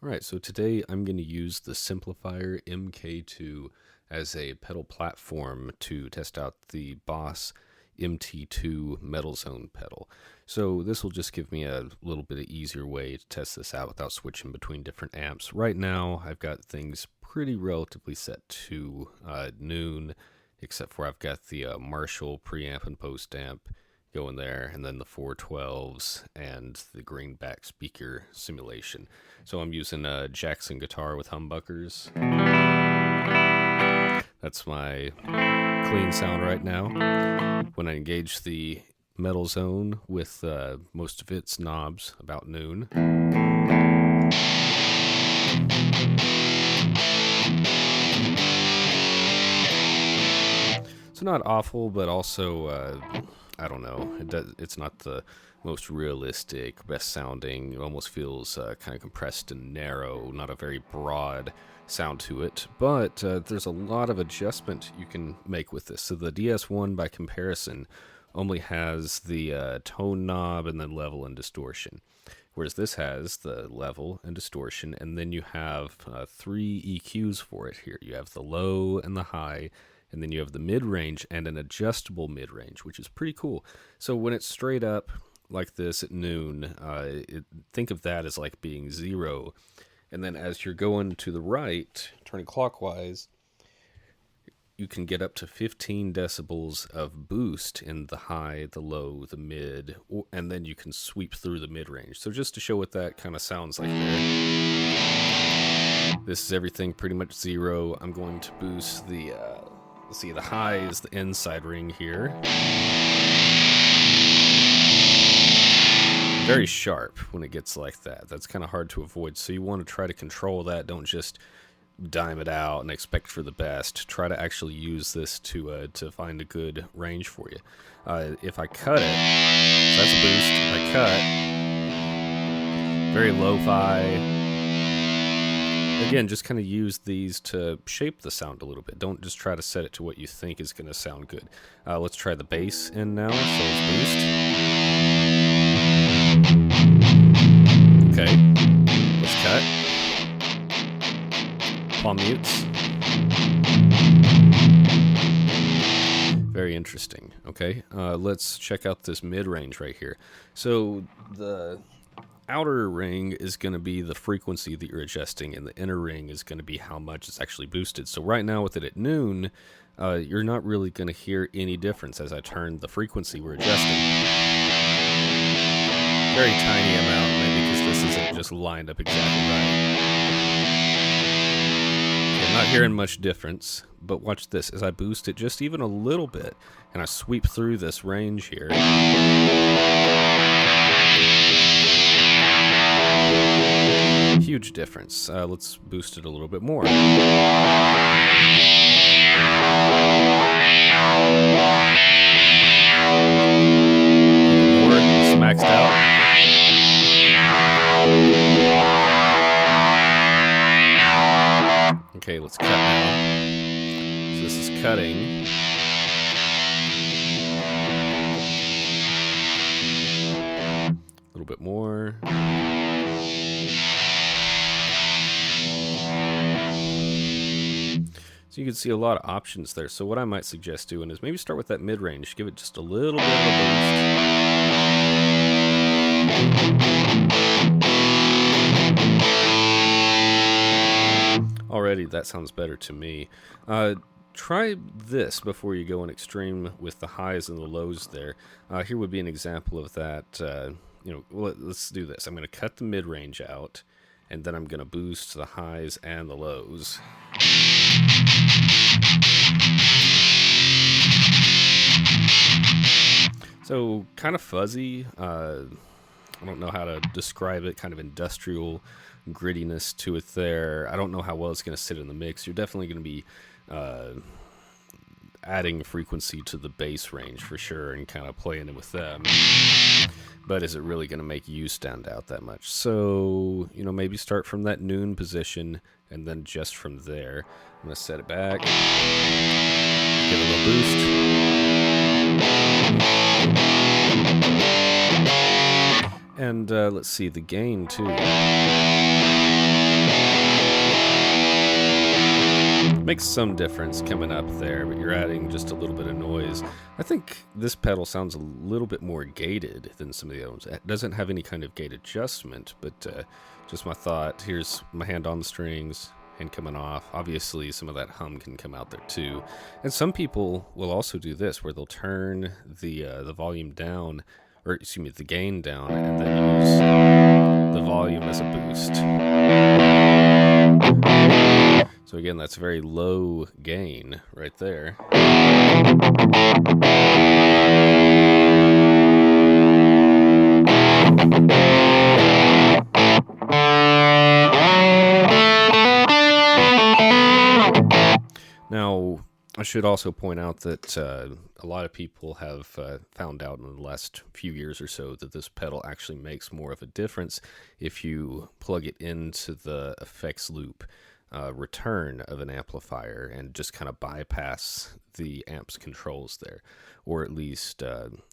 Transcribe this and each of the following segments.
Alright, so today I'm going to use the Simplifier MK2 as a pedal platform to test out the Boss MT2 Metal Zone pedal. So this will just give me a little bit of easier way to test this out without switching between different amps. Right now I've got things pretty relatively set to noon, except for I've got the Marshall preamp and post amp going there, and then the 412s and the greenback speaker simulation. So I'm using a Jackson guitar with humbuckers. That's my clean sound right now. When I engage the metal zone with most of its knobs about noon. So not awful, but also I don't know. It's not the most realistic, best sounding. It almost feels kind of compressed and narrow, not a very broad sound to it. But there's a lot of adjustment you can make with this. So the DS1, by comparison, only has the tone knob and then level and distortion. Whereas this has the level and distortion, and then you have 3 EQs for it here. You have the low and the high, and then you have the mid-range and an adjustable mid-range, which is pretty cool. So when it's straight up like this at noon, think of that as like being 0. And then as you're going to the right, turning clockwise, you can get up to 15 decibels of boost in the high, the low, the mid, and then you can sweep through the mid-range. So just to show what that kind of sounds like there. This is everything pretty much 0. I'm going to boost the... let's see, the high is the inside ring here. Very sharp when it gets like that. That's kind of hard to avoid, so you want to try to control that. Don't just dime it out and expect for the best. Try to actually use this to find a good range for you. If I cut it, so that's a boost. If I cut, very lo-fi. Again, just kind of use these to shape the sound a little bit. Don't just try to set it to what you think is going to sound good. Let's try the bass in now. So let's boost. Okay. Let's cut. Palm mutes. Very interesting. Okay. Let's check out this mid-range right here. So the outer ring is going to be the frequency that you're adjusting, and the inner ring is going to be how much it's actually boosted. So right now with it at noon, you're not really going to hear any difference as I turn the frequency we're adjusting. Very tiny amount, maybe because this isn't just lined up exactly right. Okay, I'm not hearing much difference, but watch this. As I boost it just even a little bit, and I sweep through this range here, huge difference. Let's boost it a little bit more. More, it's maxed out. Okay, let's cut now. So this is cutting. A little bit more. So you can see a lot of options there. So what I might suggest doing is maybe start with that mid-range. Give it just a little bit of a boost. Already that sounds better to me. Try this before you go in extreme with the highs and the lows there. Here would be an example of that. Let's do this. I'm going to cut the mid-range out, and then I'm going to boost the highs and the lows. So kind of fuzzy. I don't know how to describe it. Kind of industrial grittiness to it there. I don't know how well it's going to sit in the mix. You're definitely going to be adding frequency to the bass range for sure and kind of playing it with them. But is it really going to make you stand out that much? So, maybe start from that noon position and then just from there. I'm going to set it back. Give it a little boost. And let's see, the gain too. makes some difference coming up there, but you're adding just a little bit of noise. I think this pedal sounds a little bit more gated than some of the other ones. It doesn't have any kind of gate adjustment, but just my thought. Here's my hand on the strings and coming off. Obviously, some of that hum can come out there too. And some people will also do this, where they'll turn the volume down, or excuse me, the gain down, and then use the volume as a boost. So again, that's very low gain right there. Now, I should also point out that a lot of people have found out in the last few years or so that this pedal actually makes more of a difference if you plug it into the effects loop return of an amplifier and just kind of bypass the amp's controls there, or at least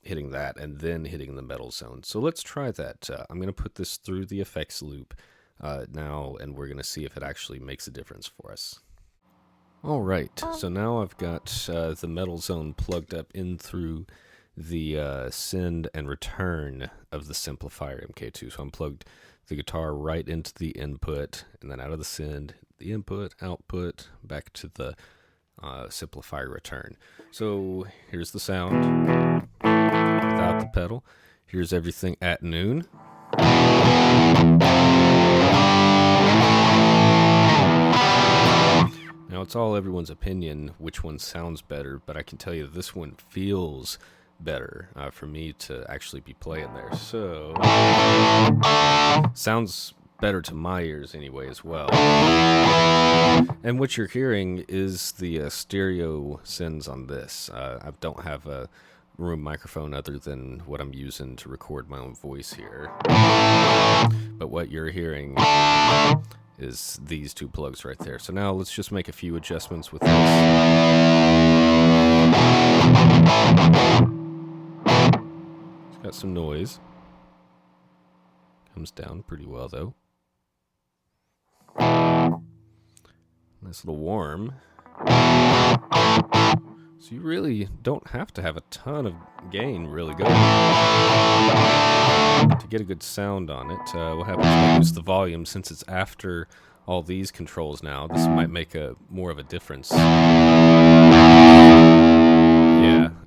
hitting that and then hitting the metal zone. So let's try that. I'm going to put this through the effects loop now, and we're going to see if it actually makes a difference for us. All right, so now I've got the metal zone plugged up in through the send and return of the Simplifier MK2. So I'm plugged the guitar right into the input, and then out of the send, the input, output, back to the Simplifier return. So here's the sound without the pedal. Here's everything at noon. Now, it's all everyone's opinion which one sounds better, but I can tell you this one feels better for me to actually be playing there. So, sounds better to my ears anyway as well. And what you're hearing is the stereo sends on this. I don't have a room microphone other than what I'm using to record my own voice here. But what you're hearing is these two plugs right there. So now let's just make a few adjustments with this. It's got some noise. Comes down pretty well though. Nice little warm. So you really don't have to have a ton of gain really good to get a good sound on it. What happens when I lose the volume, since it's after all these controls now, this might make more of a difference. Yeah,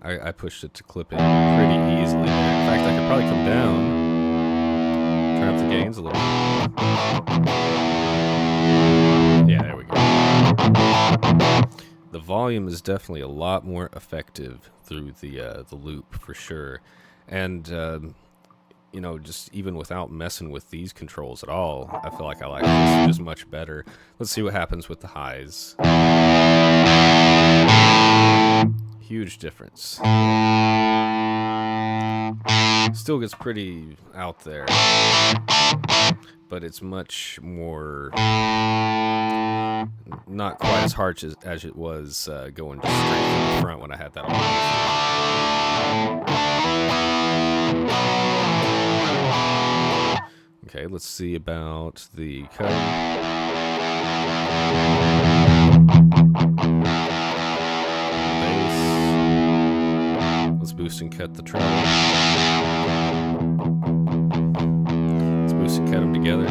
I pushed it to clip in pretty easily. In fact, I could probably come down, turn up the gains a little bit. Yeah, there we go. The volume is definitely a lot more effective through the loop for sure, and you know, just even without messing with these controls at all, I feel like I like this just much better. Let's see what happens with the highs. Huge difference. Still gets pretty out there, but it's much more not quite as harsh as it was going just straight from the front when I had that on. Okay, let's see about the cut. Bass. Let's boost and cut the treble. Let's boost and cut them together.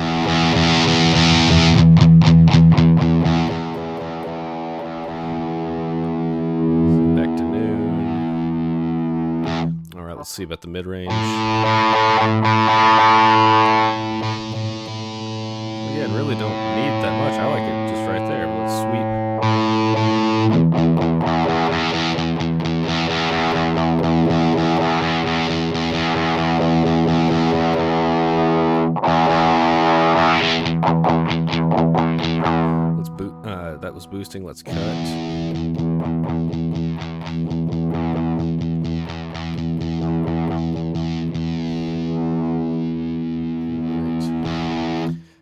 Back to noon. All right, let's see about the mid-range. Yeah, I really don't need that much. I like it just right there. Let's sweep. Let's boot. That was boosting. Let's cut.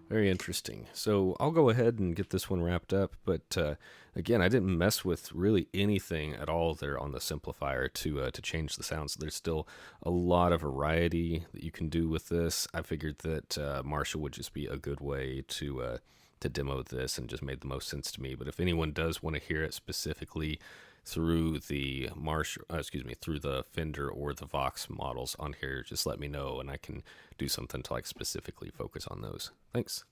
Very interesting. So I'll go ahead and get this one wrapped up, but again, I didn't mess with really anything at all there on the Simplifier to change the sound. So there's still a lot of variety that you can do with this. I figured that Marshall would just be a good way to to demo this and just made the most sense to me. But if anyone does want to hear it specifically through the through the Fender or the Vox models on here, just let me know and I can do something to like specifically focus on those. Thanks.